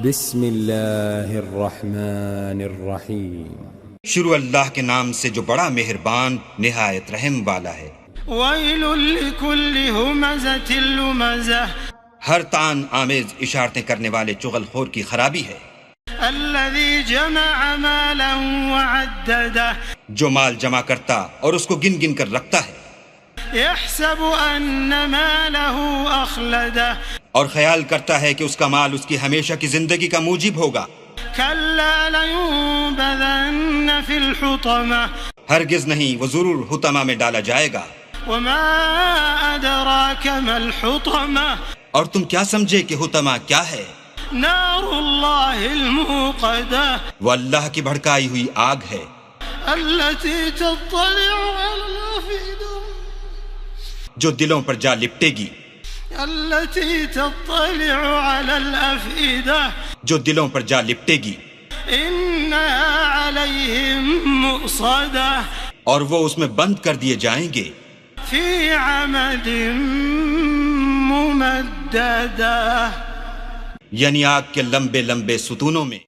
بسم اللہ الرحمن الرحیم. شروع اللہ کے نام سے جو بڑا مہربان نہایت رحم والا ہے. ویل لکل ہمزۃ لمزہ، ہر تان آمیز اشارتیں کرنے والے چغل خور کی خرابی ہے. الذی جمع مالا وعددہ، جو مال جمع کرتا اور اس کو گن گن کر رکھتا ہے. یحسب ان مالہ اخلدہ، اور خیال کرتا ہے کہ اس کا مال اس کی ہمیشہ کی زندگی کا موجب ہوگا. کلا لینبذن فی الحطمہ، ہرگز نہیں، وہ ضرور حطمہ میں ڈالا جائے گا. وما ادراک ما الحطمہ، اور تم کیا سمجھے کہ حطمہ کیا ہے؟ نار اللہ الموقدہ، وہ اللہ کی بھڑکائی ہوئی آگ ہے. التي تطلع على الافئدہ، جو دلوں پر جا لپٹے گی. التي تطلع على الافئدہ، جو دلوں پر جا لپٹے گی. انها علیہم مؤصدہ، اور وہ اس میں بند کر دیے جائیں گے. فی عمد ممددہ، یعنی آگ کے لمبے لمبے ستونوں میں.